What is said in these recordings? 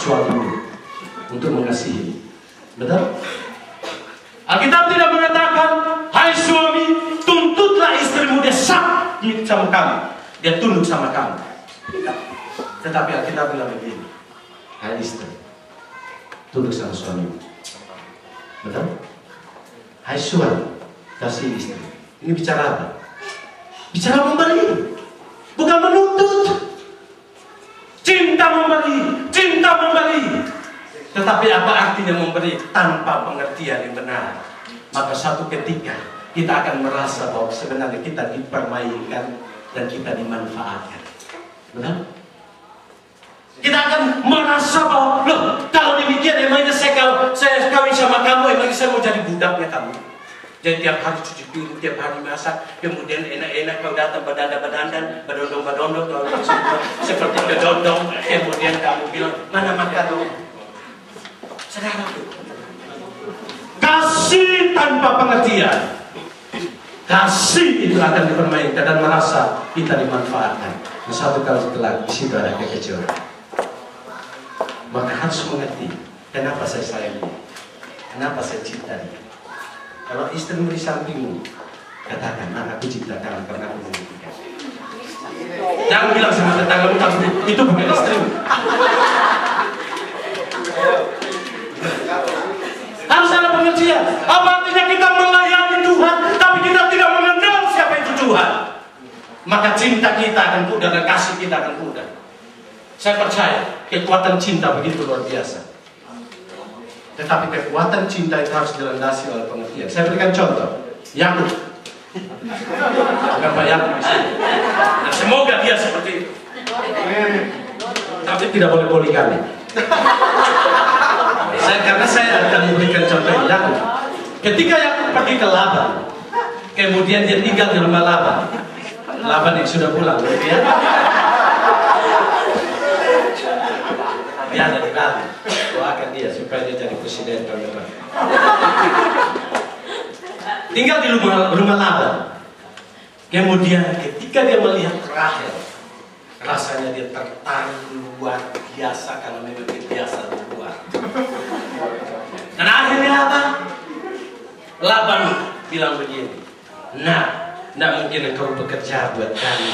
suamimu untuk mengasihi. Betul? Alkitab tidak mengatakan, hai suami, tuntutlah istrimu, dia sakit sama kamu, dia tunduk sama kamu. Tidak. Tetapi Alkitab bilang begini, hai istri, tunduk sama suamimu. Betul? Hai suami, kasih istri. Ini bicara apa? Bicara memberi, bukan menuntut. Cinta memberi, cinta memberi. Tetapi apa artinya memberi tanpa pengertian yang benar? Maka satu ketika kita akan merasa bahwa sebenarnya kita dipermainkan dan kita dimanfaatkan. Benar? Kita akan merasa bahwa, loh, kalau demikian emangnya saya kawin sama kamu, emangnya saya mau jadi budaknya kamu. Jadi tiap hari cuci piring, tiap hari masak, kemudian enak-enak kau datang berdandan-berdandan, berdondong-berdondong, seperti bedondong, kemudian kamu bilang, mana makanannya? Saudaraku, kasih tanpa pengertian, kasih itu akan dipermainkan dan merasa kita dimanfaatkan. Dan satu kali setelah di situ ada kekejuan. Maka harus mengerti kenapa saya sayang dia, kenapa saya cinta dia. Kalau istrimu di sampingmu, katakan, aku cinta kamu karena aku memilikikan. Jangan bilang sama tetanggamu, itu bukan istrimu. Harus ada pengertian. Apa artinya kita melayani Tuhan, tapi kita tidak mengenal siapa itu Tuhan? Maka cinta kita akan pudar dan kasih kita akan pudar. Saya percaya kekuatan cinta begitu luar biasa. Tetapi kekuatan cinta itu harus dilandasi oleh pengertian. Saya berikan contoh. Yakub. Bukan Pak Yakub. Dan semoga dia seperti itu. Tapi tidak boleh poligami. Karena saya akan memberikan contoh Yakub. Ketika Yakub pergi ke Laban, kemudian dia tinggal di rumah Laban. Laban yang sudah pulang, ya. Dia ada di Laban. Doakan dia supaya dia jadi presiden tahun depan. Tinggal di rumah Laban. Kemudian ketika dia melihat Rahel, rasanya dia tertarik luar biasa karena memang dia biasa luar. Dan akhirnya apa? Laban bilang begini, nah, tidak mungkin engkau bekerja buat kami,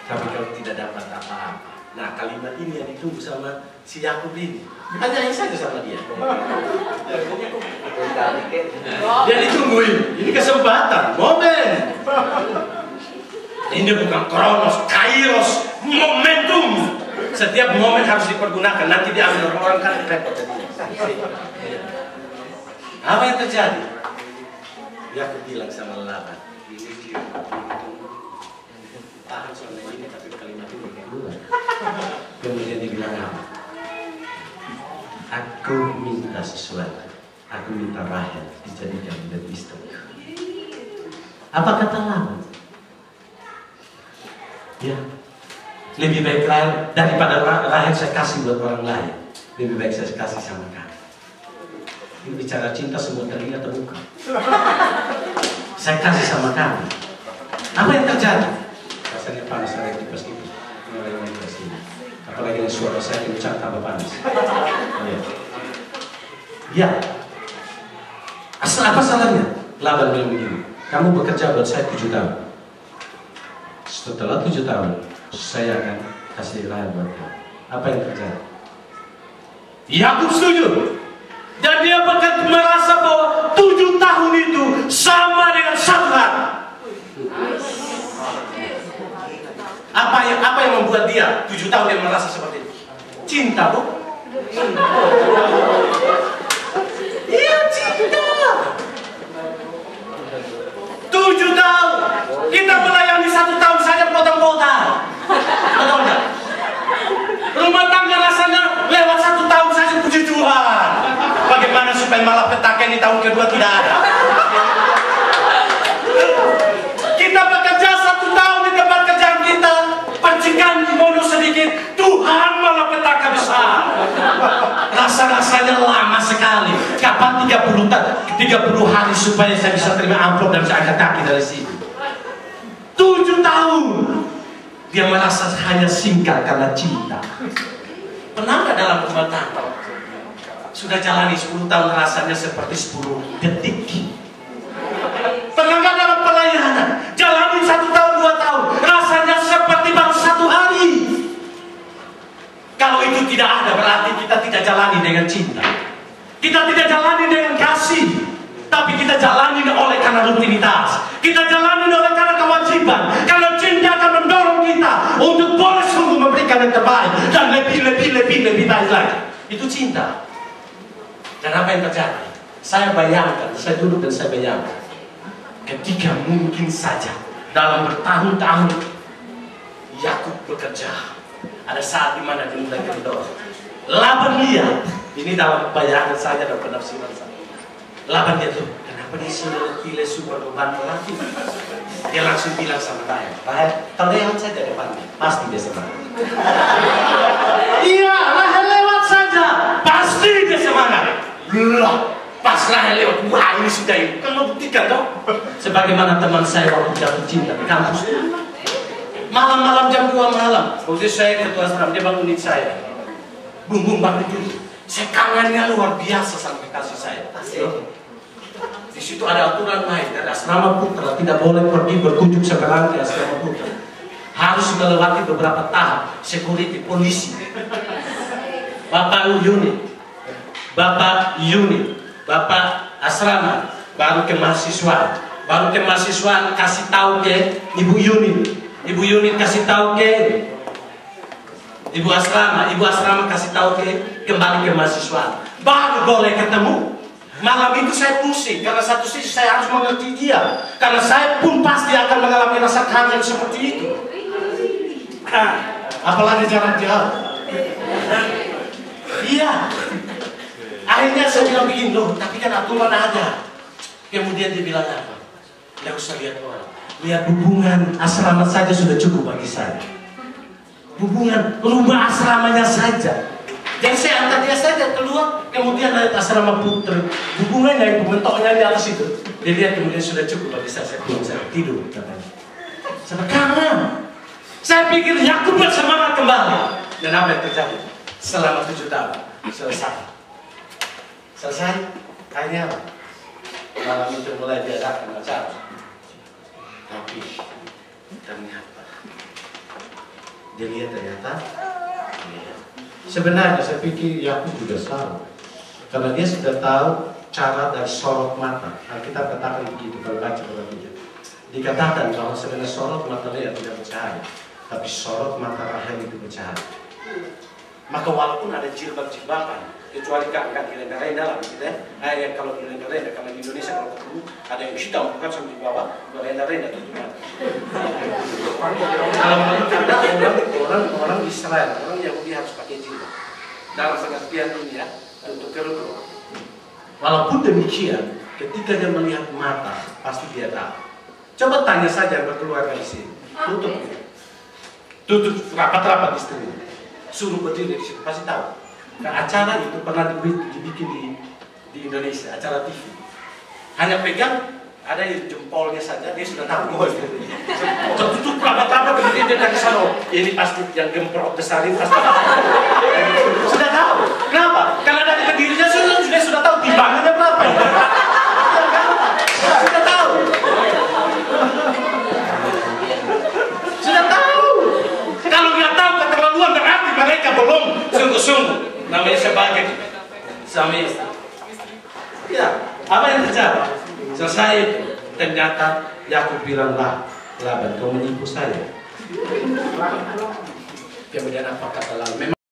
tapi kau tidak dapat apa-apa. Nah, kalimat ini yang ditunggu sama si Yakub ini. Tanyain saja sama dia. Dia ditungguin. Ini kesempatan, momen. Ini bukan kronos, kairos, momentum. Setiap momen harus dipergunakan. Nanti diambil orang kan repot. Apa yang terjadi? Yakub bilang sama Laban, ini dia tahan soal ini, tapi kalimat ini keluar. Kemudian dia bilang apa? Aku minta sesuatu. Aku minta Rahel dijadikan menjadi istri. Apa kata Laban? Ya, lebih baik Rahel daripada Rahel saya kasih buat orang lain. Lebih baik saya kasih sama kamu. Ini bicara cinta semua telinga terbuka. Saya kasih sama kamu. Apa yang terjadi? Rasanya panas ada di kipas itu. Mulai ke sini. Apalagi suara saya kencang tambah panas. Ya. Ya. Apa salahnya? Laban bilang begini. Kamu bekerja buat saya 7 tahun. Setelah 7 tahun, saya akan kasih Rahel buat kamu. Apa yang terjadi? Yakub setuju. Dan dia bahkan merasa bahwa 7 tahun itu sama dengan 1 hari. Apa yang membuat dia 7 tahun dia merasa seperti itu? Cinta, Bu. Iya, cinta. 7 tahun. Kita melayani 1 tahun saja potong-potong. Betul enggak? Rumah tangga rasanya lewat 1 tahun saja, puji Tuhan. Bagaimana supaya malapetaka di tahun kedua tidak ada? Kita bekerja 1 tahun di tempat kerjaan kita, percikan bonus sedikit, Tuhan malapetaka besar. Rasa-rasanya lama sekali. Kapan 30 hari supaya saya bisa terima amplop dan bisa angkat kaki dari sini? 7 tahun. Dia merasa hanya singkat karena cinta. Pernah nggak dalam rumah tangga sudah jalani 10 tahun rasanya seperti 10 detik? Pernah nggak dalam pelayanan jalani 1 tahun 2 tahun rasanya seperti baru 1 hari? Kalau itu tidak ada berarti kita tidak jalani dengan cinta. Kita tidak jalani dengan kasih, tapi kita jalani oleh karena rutinitas. Kita jalani oleh karena kewajiban. Karena cinta akan mendorong kita untuk boleh sungguh memberikan yang terbaik dan lebih baik lagi. Itu cinta. Dan apa yang terjadi? Saya bayangkan, saya duduk dan saya bayangkan, ketika mungkin saja dalam bertahun-tahun Yakub bekerja, ada saat di mana dia mulai kendor. Laban lihat, ini dalam bayangan saya dan penafsiran saya. Laban dia tuh, kenapa dia sudah pilih super beban lagi? Dia langsung bilang sama Rahel, Rahel, kalau lewat saja depannya, pasti dia semangat. Iya, Rahel lewat saja, pasti dia semangat. Loh, pas Rahel lewat, wah ini sudah ini, kan mau buktikan dong. Sebagaimana teman saya waktu jatuh cinta di kampus. Malam-malam jam 2 malam, waktu saya ketua asram, dia bangunin saya. Bung bangun dulu. Saya kangennya luar biasa sama kasih saya. Di situ ada aturan main dari asrama putra, tidak boleh pergi berkunjung sekarang di asrama putra. Harus melewati beberapa tahap security polisi. Bapak unit, Bapak asrama, baru ke mahasiswa, kasih tahu ke ibu unit kasih tahu ke ibu asrama kasih tahu kembali ke mahasiswa, baru boleh ketemu. Malam itu saya pusing karena satu sisi saya harus mengerti dia, karena saya pun pasti akan mengalami rasa kangen seperti itu. Apalagi jarak jauh. Iya. Akhirnya saya bilang begini, loh, tapi kan aturan ada. Kemudian dia bilang apa? Tidak usah lihat orang, lihat hubungan asrama saja sudah cukup bagi saya. Hubungan rumah asramanya saja. Jadi saya antar dia saja keluar, kemudian naik asrama putri. Hubungannya itu mentoknya di atas itu. Dia lihat kemudian sudah cukup bagi saya pulang, saya tidur katanya. Karena saya pikir Yakub bersemangat kembali. Dan apa yang terjadi? Selama 7 tahun selesai. Akhirnya malam itu mulai diadakan acara. Tapi ternyata dia lihat sebenarnya saya pikir Yakub juga salah, karena dia sudah tahu cara dari sorot mata. Alkitab katakan begitu kalau baca berikutnya. Dikatakan bahwa sebenarnya sorot mata Lea tidak bercahaya, tapi sorot mata Rahel itu bercahaya. Maka walaupun ada jilbab-jilbaban, kecuali kan di renda-renda lah, gitu ya. Kalau di renda-renda, karena di Indonesia kalau ketemu ada yang hitam bukan sampai di bawah, renda-renda tutupan. Kalau ada orang Israel, orang Yahudi harus pakai jilbab. Dalam pengertian ini ya, untuk kerudung. Walaupun demikian, ketika dia melihat mata, pasti dia tahu. Coba tanya saja berkeluarga di sini, tutup rapat-rapat istri. Suruh berdiri di situ, pasti tahu. Nah, acara itu pernah dibikin di Indonesia, acara TV. Hanya pegang, ada jempolnya saja, dia sudah tahu. Oh, tutup rapat-rapat, kemudian dia dari sana. Ini pasti yang gemprok besar ini pasti. Sudah tahu. Kenapa? Karena dari berdirinya sudah tahu timbangannya berapa. Sudah tahu. Sudah tahu. Kalau nggak tahu keterlaluan berarti mereka belum sungguh-sungguh. Namanya sebagai suami istri. Ya, apa yang terjadi? Selesai itu, ternyata Yakub bilang, Laban, kau menipu saya. Kemudian apa kata Laban?